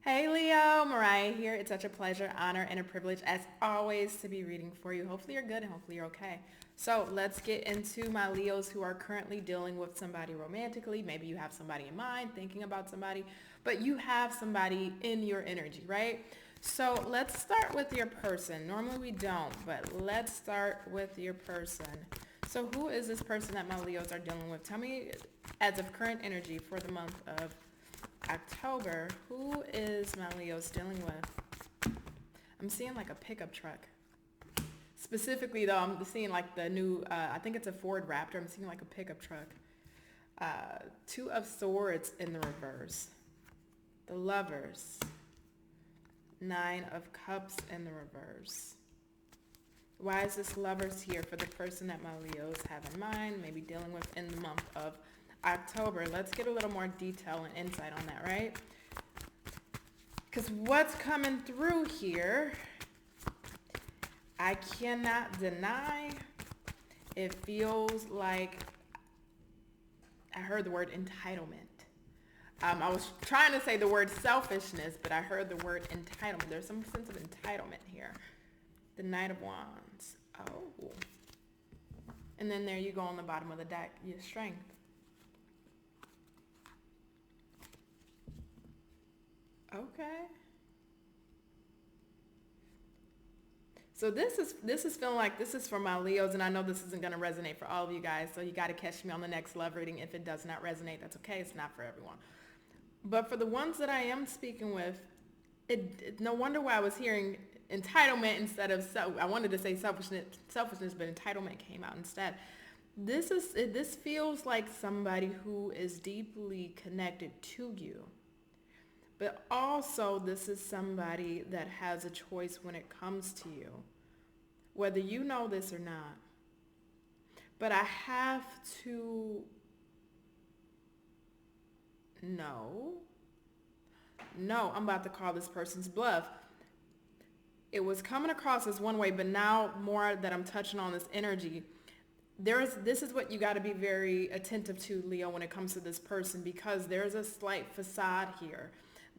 Hey Leo, Mariah here. It's such a pleasure, honor, and a privilege as always to be reading for you. Hopefully you're good and hopefully you're okay. So let's get into my Leos who are currently dealing with somebody romantically. Maybe you have somebody in mind, thinking about somebody, but you have somebody in your energy, right? So let's start with your person. Normally we don't, but let's start with your person. So who is this person that my Leos are dealing with? Tell me as of current energy for the month of October, who is my Leos dealing with? I'm seeing like a pickup truck. Specifically though, I'm seeing like the new, I think it's a Ford Raptor. I'm seeing like a pickup truck. Two of Swords in the reverse. The Lovers. Nine of Cups in the reverse. Why is this Lovers here for the person that my Leos have in mind, maybe dealing with in the month of October? Let's get a little more detail and insight on that, right? Because what's coming through here, I cannot deny, it feels like, I heard the word entitlement. I was trying to say the word selfishness, but I heard the word entitlement. There's some sense of entitlement here. The Knight of Wands. Oh. And then there you go on the bottom of the deck, your strength. Okay. So this is feeling like this is for my Leos, and I know this isn't going to resonate for all of you guys, so you got to catch me on the next love reading. If it does not resonate, that's okay. It's not for everyone. But for the ones that I am speaking with, no wonder why I was hearing entitlement instead of I wanted to say selfishness, but entitlement came out instead. This feels like somebody who is deeply connected to you. But also, this is somebody that has a choice when it comes to you, whether you know this or not. But I have to know. No, I'm about to call this person's bluff. It was coming across as one way, but now more that I'm touching on this energy, this is what you got to be very attentive to, Leo, when it comes to this person, because there's a slight facade here.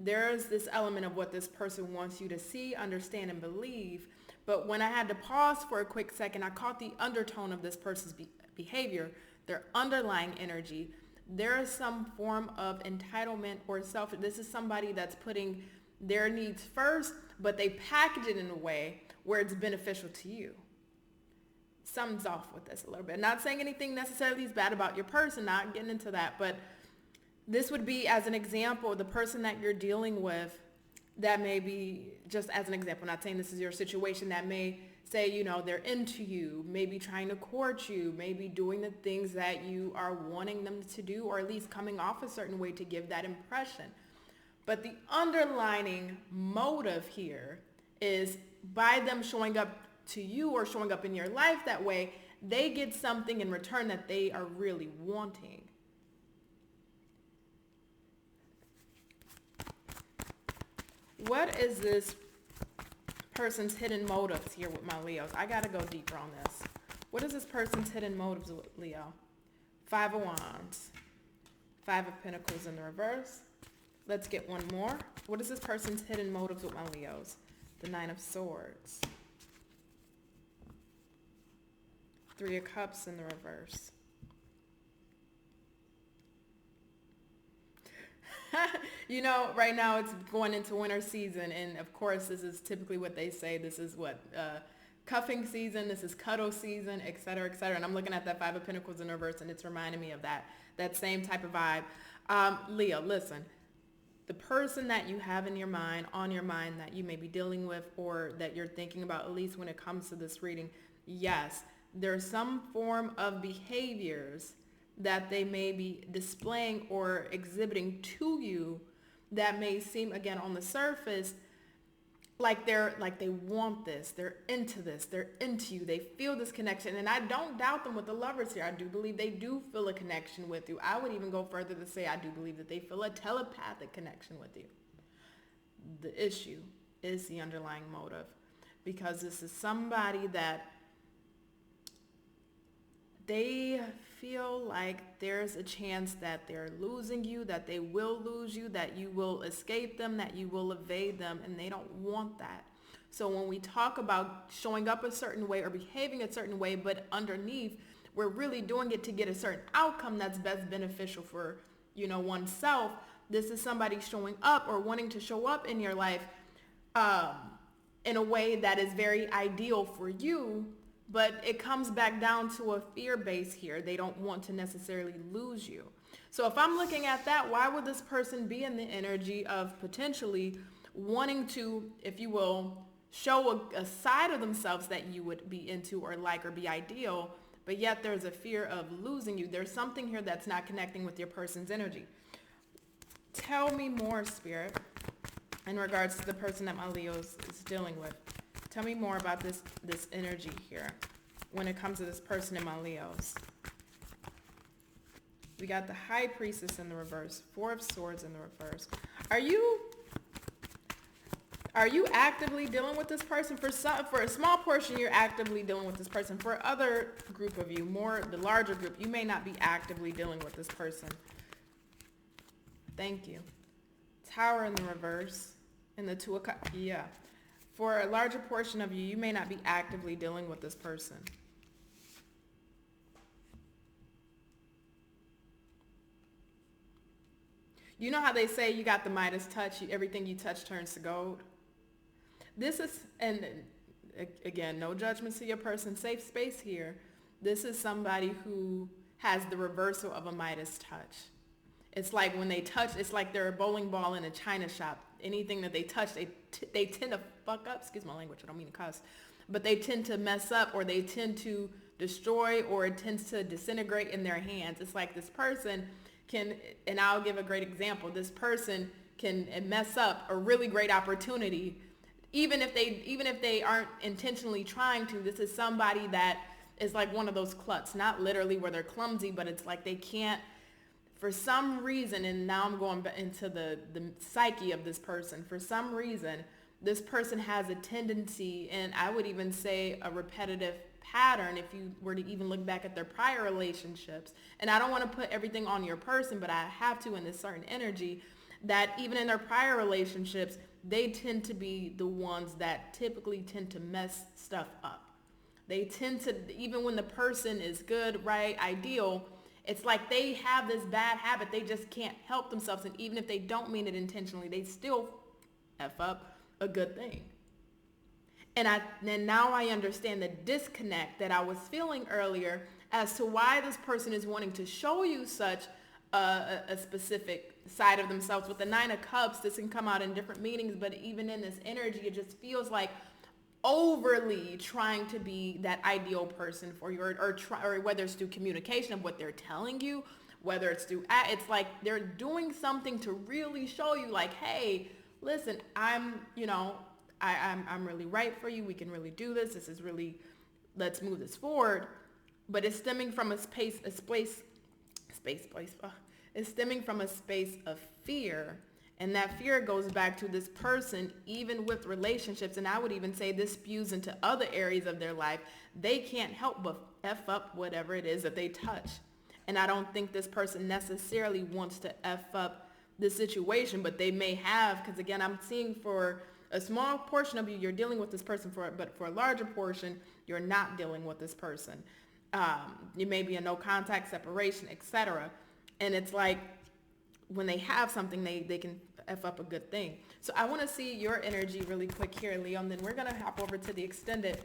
There's this element of what this person wants you to see, understand, and believe. But when I had to pause for a quick second, I caught the undertone of this person's behavior, their underlying energy. There is some form of entitlement or this is somebody that's putting their needs first, but they package it in a way where it's beneficial to you. Something's off with this a little bit. Not saying anything necessarily is bad about your person, not getting into that, but this would be, as an example, the person that you're dealing with that may be, just as an example, not saying this is your situation, that may say, they're into you, maybe trying to court you, maybe doing the things that you are wanting them to do, or at least coming off a certain way to give that impression. But the underlining motive here is by them showing up to you or showing up in your life that way, they get something in return that they are really wanting. What is this person's hidden motives here with my Leos? I got to go deeper on this. What is this person's hidden motives with Leo? Five of Wands. Five of Pentacles in the reverse. Let's get one more. What is this person's hidden motives with my Leos? The Nine of Swords. Three of Cups in the reverse. Right now it's going into winter season, and of course this is typically what they say. This is cuffing season, this is cuddle season, etc., etc. And I'm looking at that Five of Pentacles in reverse, and it's reminding me of that same type of vibe. Leo, listen, the person that you have in your mind, on your mind, that you may be dealing with or that you're thinking about, at least when it comes to this reading, yes, there's some form of behaviors that they may be displaying or exhibiting to you that may seem, again, on the surface, like they want this, they're into you, they feel this connection. And I don't doubt them with the Lovers here. I do believe they do feel a connection with you. I would even go further to say I do believe that they feel a telepathic connection with you. The issue is the underlying motive, because this is somebody that they feel like there's a chance that they're losing you, that they will lose you, that you will escape them, that you will evade them, and they don't want that. So when we talk about showing up a certain way or behaving a certain way, but underneath, we're really doing it to get a certain outcome that's best beneficial for, oneself. This is somebody showing up or wanting to show up in your life in a way that is very ideal for you, but it comes back down to a fear base here. They don't want to necessarily lose you. So if I'm looking at that, why would this person be in the energy of potentially wanting to, if you will, show a side of themselves that you would be into or like or be ideal, but yet there's a fear of losing you? There's something here that's not connecting with your person's energy. Tell me more, Spirit, in regards to the person that my Leo is dealing with. Tell me more about this energy here when it comes to this person in my Leos. We got the High Priestess in the reverse, Four of Swords in the reverse. Are you actively dealing with this person? For a small portion, you're actively dealing with this person. For other group of you, the larger group, you may not be actively dealing with this person. Thank you. Tower in the reverse and the Two of Cups. Yeah. For a larger portion of you, you may not be actively dealing with this person. You know how they say you got the Midas touch, everything you touch turns to gold? This is, and again, no judgments to your person, safe space here. This is somebody who has the reversal of a Midas touch. It's like when they touch, it's like they're a bowling ball in a china shop. Anything that they touch, they tend to fuck up. Excuse my language, I don't mean to cuss. But they tend to mess up, or they tend to destroy, or it tends to disintegrate in their hands. It's like this person can, and I'll give a great example. This person can mess up a really great opportunity, even if they aren't intentionally trying to. This is somebody that is like one of those klutz, not literally where they're clumsy, but it's like they can't, for some reason, and now I'm going into the psyche of this person. For some reason, this person has a tendency, and I would even say a repetitive pattern if you were to even look back at their prior relationships. And I don't want to put everything on your person, but I have to in this certain energy, that even in their prior relationships, they tend to be the ones that typically tend to mess stuff up. They tend to, even when the person is good, right, ideal, it's like they have this bad habit. They just can't help themselves. And even if they don't mean it intentionally, they still F up a good thing. And now I understand the disconnect that I was feeling earlier as to why this person is wanting to show you such a specific side of themselves. With the Nine of Cups, this can come out in different meanings, but even in this energy, it just feels like overly trying to be that ideal person for you, or whether it's through communication of what they're telling you, whether it's through, it's like they're doing something to really show you like, hey, listen, I'm really right for you. We can really do this. This is really, let's move this forward. But it's stemming from it's stemming from a space of fear. And that fear goes back to this person, even with relationships. And I would even say this spews into other areas of their life. They can't help but F up whatever it is that they touch. And I don't think this person necessarily wants to F up the situation, but they may have, because again, I'm seeing for a small portion of you, you're dealing with this person, but for a larger portion, you're not dealing with this person. You may be a no contact separation, etc. And it's like when they have something, they can F up a good thing. So I want to see your energy really quick here, Leo, and then we're going to hop over to the extended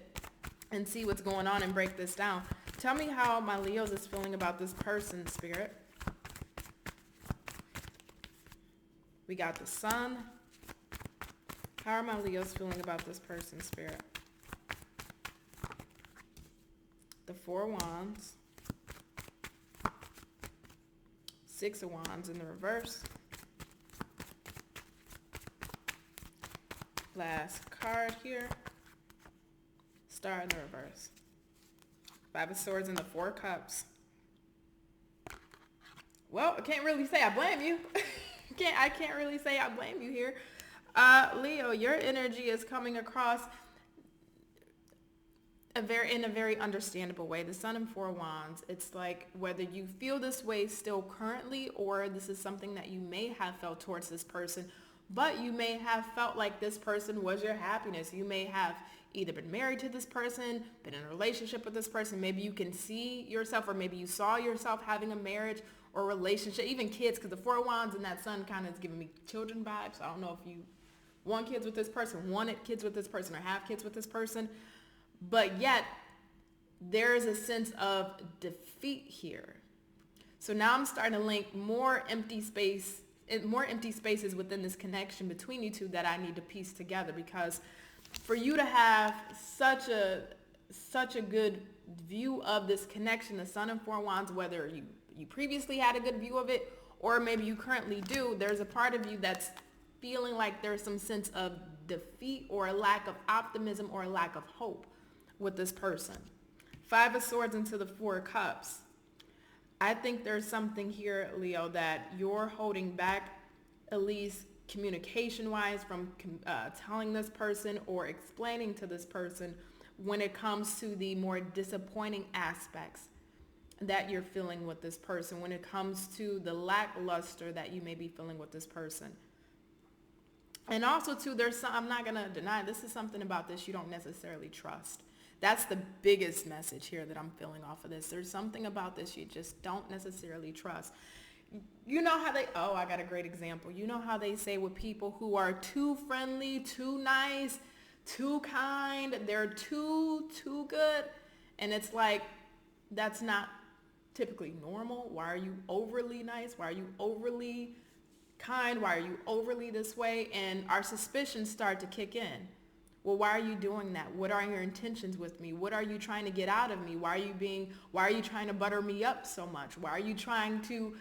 and see what's going on and break this down. Tell me how my Leos is feeling about this person, Spirit. We got the Sun. How are my Leos feeling about this person, Spirit? The Four of Wands. Six of Wands in the reverse. Last card here. Star in the reverse. Five of Swords and the Four of Cups. Well, I can't really say I blame you. I can't really say I blame you here. Leo, your energy is coming across. in a very understandable way. The Sun and Four of Wands, it's like whether you feel this way still currently, or this is something that you may have felt towards this person, but you may have felt like this person was your happiness. You may have either been married to this person, been in a relationship with this person. Maybe you can see yourself, or maybe you saw yourself having a marriage or relationship, even kids, because the Four of Wands and that Sun kind of is giving me children vibes. I don't know if you want kids with this person, wanted kids with this person, or have kids with this person. But yet, there is a sense of defeat here. So now I'm starting to link more empty spaces within this connection between you two that I need to piece together, because for you to have such a good view of this connection, the Sun and Four of Wands, whether you previously had a good view of it or maybe you currently do, there's a part of you that's feeling like there's some sense of defeat or a lack of optimism or a lack of hope with this person. Five of Swords into the Four of Cups. I think there's something here, Leo, that you're holding back, at least communication-wise, from telling this person or explaining to this person when it comes to the more disappointing aspects that you're feeling with this person, when it comes to the lackluster that you may be feeling with this person. And also, too, I'm not going to deny, this is something about this you don't necessarily trust. That's the biggest message here that I'm feeling off of this. There's something about this you just don't necessarily trust. You know how I got a great example. You know how they say with people who are too friendly, too nice, too kind, they're too good. And it's like, that's not typically normal. Why are you overly nice? Why are you overly kind? Why are you overly this way? And our suspicions start to kick in. Well, why are you doing that? What are your intentions with me? What are you trying to get out of me? Why are you trying to butter me up so much? Why are you trying to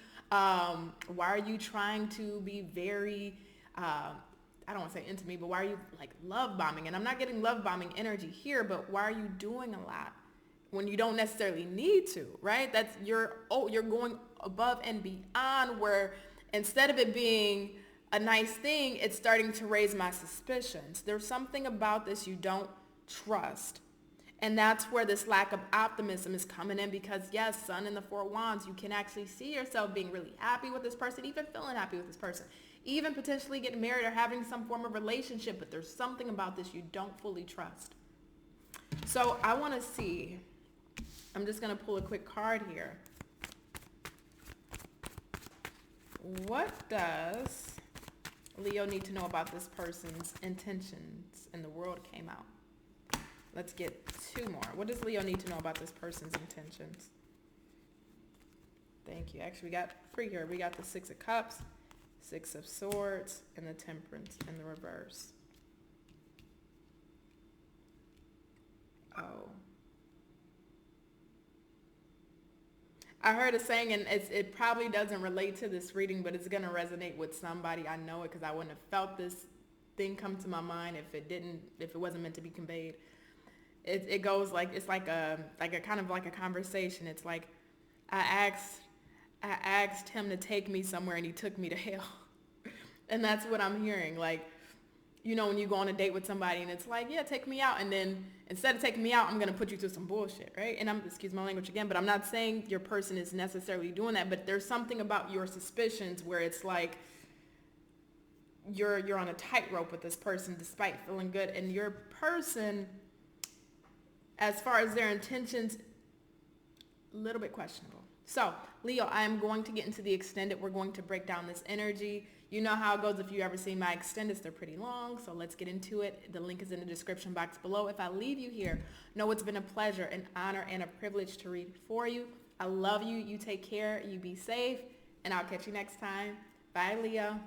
be very, I don't want to say into me, but why are you like love bombing? And I'm not getting love bombing energy here, but why are you doing a lot when you don't necessarily need to, right? You're going above and beyond, where instead of it being a nice thing, it's starting to raise my suspicions. There's something about this you don't trust. And that's where this lack of optimism is coming in, because yes, Sun and the Four of Wands, you can actually see yourself being really happy with this person, even feeling happy with this person, even potentially getting married or having some form of relationship, but there's something about this you don't fully trust. So I want to see, I'm just going to pull a quick card here. What does Leo need to know about this person's intentions? And the World came out. Let's get two more. What does Leo need to know about this person's intentions? Thank you. Actually, we got three here. We got the Six of Cups, Six of Swords, and the Temperance in the reverse. Oh. I heard a saying, and it probably doesn't relate to this reading, but it's going to resonate with somebody. I know it because I wouldn't have felt this thing come to my mind if it wasn't meant to be conveyed. It goes like, it's like a kind of like a conversation. It's like, I asked him to take me somewhere and he took me to hell. And that's what I'm hearing. Like, you know, when you go on a date with somebody and it's like, yeah, take me out. And then instead of taking me out, I'm going to put you through some bullshit, right? And excuse my language again, but I'm not saying your person is necessarily doing that, but there's something about your suspicions where it's like you're on a tightrope with this person despite feeling good. And your person, as far as their intentions, a little bit questionable. So, Leo, I am going to get into the extended. We're going to break down this energy. You know how it goes if you ever seen my extendeds. They're pretty long, so let's get into it. The link is in the description box below. If I leave you here, know it's been a pleasure, an honor, and a privilege to read for you. I love you. You take care. You be safe, and I'll catch you next time. Bye, Leo.